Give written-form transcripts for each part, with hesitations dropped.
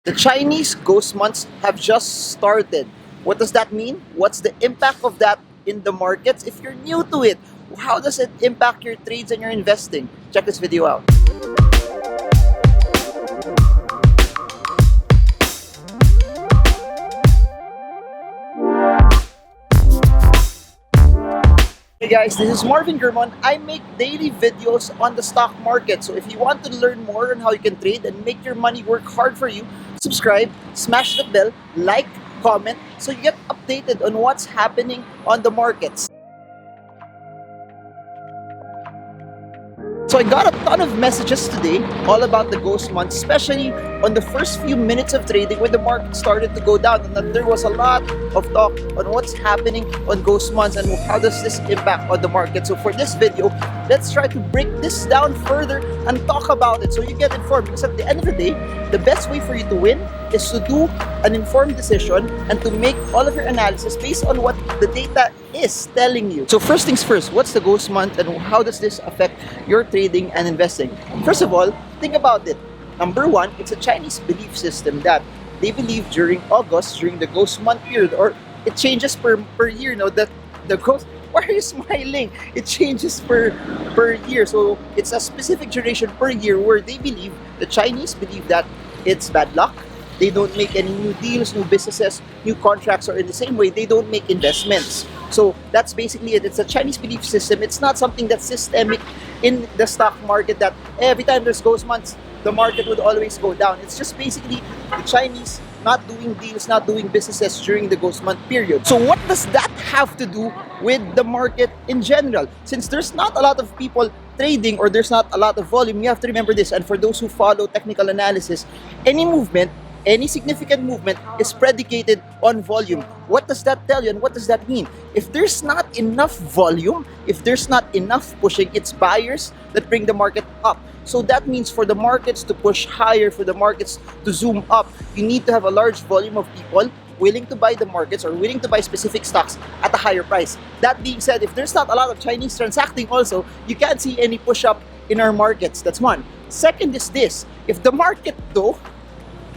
The Chinese ghost months have just started. What does that mean? What's the impact of that in the markets? If you're new to it, how does it impact your trades and your investing? Check this video out. Hey guys, this is Marvin Germon. I make daily videos on the stock market. So if you want to learn more on how you can trade and make your money work hard for you, subscribe, smash the bell, like, comment, so you get updated on what's happening on the markets. So I got a ton of messages today all about the ghost month, especially on the first few minutes of trading when the market started to go down, and that there was a lot of talk on what's happening on ghost months and how does this impact on the market. So for this video, let's try to break this down further and talk about it so you get informed, because at the end of the day, the best way for you to win is to do an informed decision and to make all of your analysis based on what the data is telling you. So first things first, what's the ghost month and how does this affect your trading and investing? First of all, think about it. Number one, it's a Chinese belief system that they believe during August, during the ghost month period, or it changes per year, that the ghost, why are you smiling? It changes per year. So it's a specific duration per year where they believe, the Chinese believe that it's bad luck. They don't make any new deals, new businesses, new contracts, or in the same way, they don't make investments. So that's basically it. It's a Chinese belief system. It's not something that's systemic in the stock market that every time there's ghost months, the market would always go down. It's just basically the Chinese not doing deals, not doing businesses during the ghost month period. So what does that have to do with the market in general? Since there's not a lot of people trading or there's not a lot of volume, you have to remember this. And for those who follow technical analysis, any movement, any significant movement is predicated on volume. What does that tell you and what does that mean? If there's not enough volume, if there's not enough pushing, it's buyers that bring the market up. So that means for the markets to push higher, for the markets to zoom up, you need to have a large volume of people willing to buy the markets or willing to buy specific stocks at a higher price. That being said, if there's not a lot of Chinese transacting also, you can't see any push up in our markets. That's one. Second is this. If the market though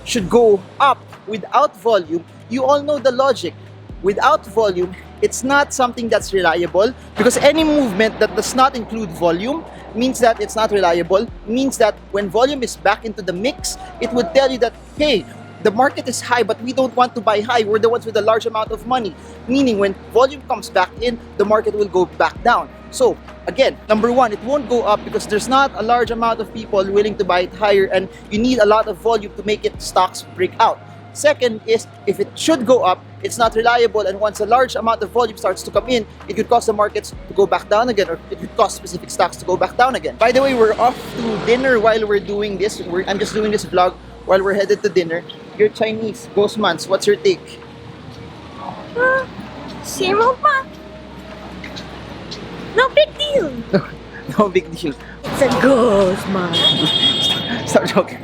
should go up without volume, you all know the logic. Without volume, it's not something that's reliable, because any movement that does not include volume means that it's not reliable, means that when volume is back into the mix, it would tell you that, hey, the market is high, but we don't want to buy high. We're the ones with a large amount of money. Meaning when volume comes back in, the market will go back down. So again, number one, it won't go up because there's not a large amount of people willing to buy it higher, and you need a lot of volume to make it stocks break out. Second is, if it should go up, it's not reliable, and once a large amount of volume starts to come in, it could cause the markets to go back down again, or it could cause specific stocks to go back down again. By the way, we're off to dinner while we're doing this. I'm just doing this vlog while we're headed to dinner. You're Chinese, ghost months, what's your take? Same old man. No big deal. No big deal. It's a ghost man. Stop joking.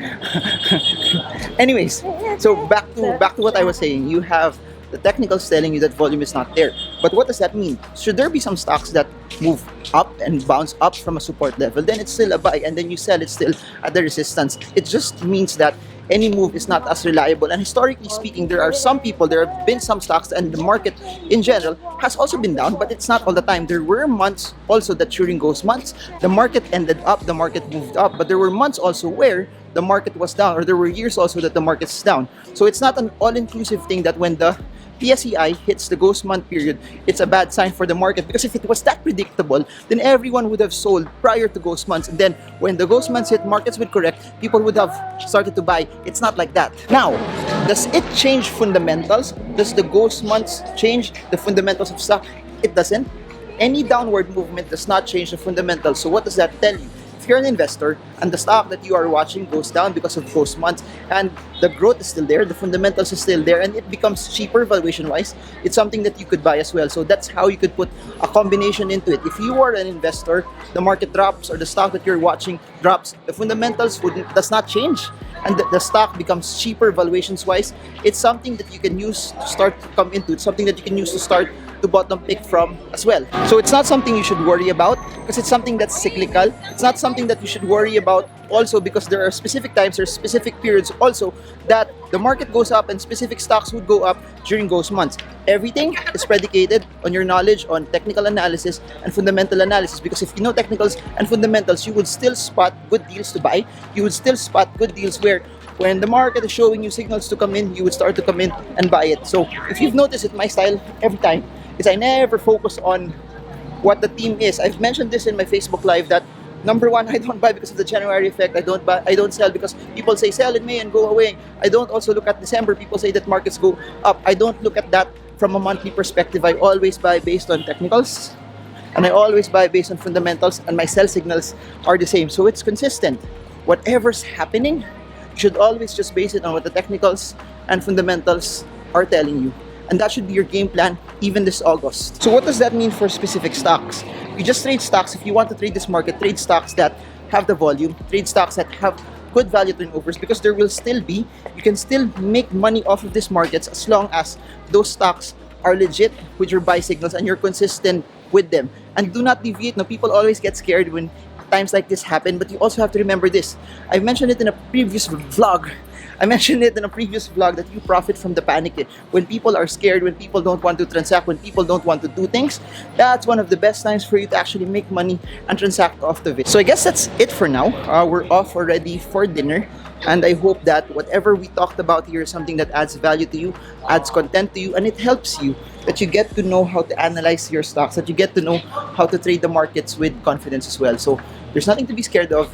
Anyways, so back to what I was saying. You have the technicals telling you that volume is not there. But what does that mean? Should there be some stocks that move up and bounce up from a support level, then it's still a buy, and then you sell it still at the resistance. It just means that any move is not as reliable. And historically speaking, there have been some stocks, and the market in general has also been down, but it's not all the time. There were months also that during those months, the market ended up, the market moved up, but there were months also where the market was down, or there were years also that the market's down. So it's not an all-inclusive thing that when the PSEI hits the ghost month period, it's a bad sign for the market, because if it was that predictable, then everyone would have sold prior to ghost months, and then when the ghost months hit, markets would correct, people would have started to buy. It's not like that. Now, does it change fundamentals? Does the ghost months change the fundamentals of stock? It doesn't. Any downward movement does not change the fundamentals. So what does that tell you? If you're an investor and the stock that you are watching goes down because of ghost months, and the growth is still there, the fundamentals is still there, and it becomes cheaper valuation-wise, it's something that you could buy as well. So that's how you could put a combination into it. If you are an investor, the market drops or the stock that you're watching drops, the fundamentals does not change, and the stock becomes cheaper valuations-wise. It's something that you can use to start to come into. It's something that you can use to start to bottom pick from as well. So it's not something you should worry about because it's something that's cyclical. It's not something that you should worry about also because there are specific times or specific periods also that the market goes up and specific stocks would go up during those months. Everything is predicated on your knowledge on technical analysis and fundamental analysis, because if you know technicals and fundamentals, you would still spot good deals to buy. You would still spot good deals where when the market is showing you signals to come in, you would start to come in and buy it. So if you've noticed it, my style every time is I never focus on what the theme is. I've mentioned this in my Facebook Live that number one, I don't buy because of the January effect. I don't sell because people say sell in May and go away. I don't also look at December. People say that markets go up. I don't look at that from a monthly perspective. I always buy based on technicals and I always buy based on fundamentals, and my sell signals are the same. So it's consistent. Whatever's happening, you should always just base it on what the technicals and fundamentals are telling you. And that should be your game plan even this August. So what does that mean for specific stocks? You just trade stocks. If you want to trade this market, trade stocks that have the volume, trade stocks that have good value turnovers, because there will still be, you can still make money off of these markets as long as those stocks are legit with your buy signals and you're consistent with them. And do not deviate. Now, people always get scared when times like this happen, but you also have to remember this. I mentioned it in a previous vlog. That you profit from the panic. When people are scared, when people don't want to transact, when people don't want to do things, that's one of the best times for you to actually make money and transact off of it. So I guess that's it for now. We're off already for dinner. And I hope that whatever we talked about here is something that adds value to you, adds content to you, and it helps you, that you get to know how to analyze your stocks, that you get to know how to trade the markets with confidence as well. So there's nothing to be scared of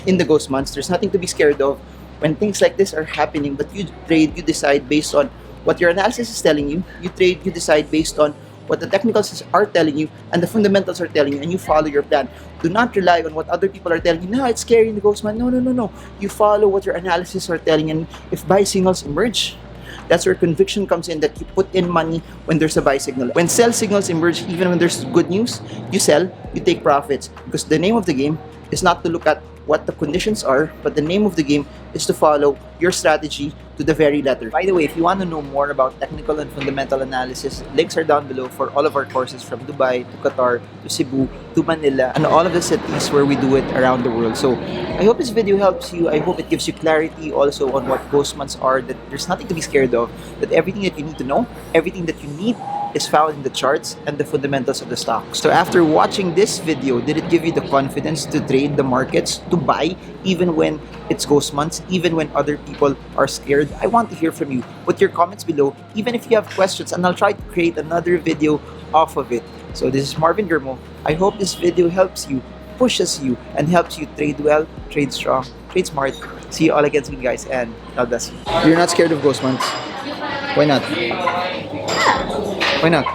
in the ghost months. There's nothing to be scared of when things like this are happening, but you trade, you decide based on what your analysis is telling you. You trade, you decide based on what the technicals are telling you and the fundamentals are telling you, and you follow your plan. Do not rely on what other people are telling you. No, it's scary in the ghost month. No. You follow what your analysis are telling, and if buy signals emerge, that's where conviction comes in, that you put in money when there's a buy signal. When sell signals emerge, even when there's good news, you sell, you take profits. Because the name of the game is not to look at what the conditions are, but the name of the game is to follow your strategy to the very letter. By the way, if you want to know more about technical and fundamental analysis, links are down below for all of our courses from Dubai to Qatar to Cebu to Manila and all of the cities where we do it around the world. So I hope this video helps you. I hope it gives you clarity also on what ghost months are, that there's nothing to be scared of, that everything that you need to know, everything that you need is found in the charts and the fundamentals of the stock. So after watching this video, did it give you the confidence to trade the markets, to buy even when it's ghost months, even when other people are scared? I want to hear from you. Put your comments below, even if you have questions, and I'll try to create another video off of it. So this is Marvin Germo. I hope this video helps you, pushes you, and helps you trade well, trade strong, trade smart. See you all again soon, guys, and God bless you. You're not scared of ghost months? Why not? Why not?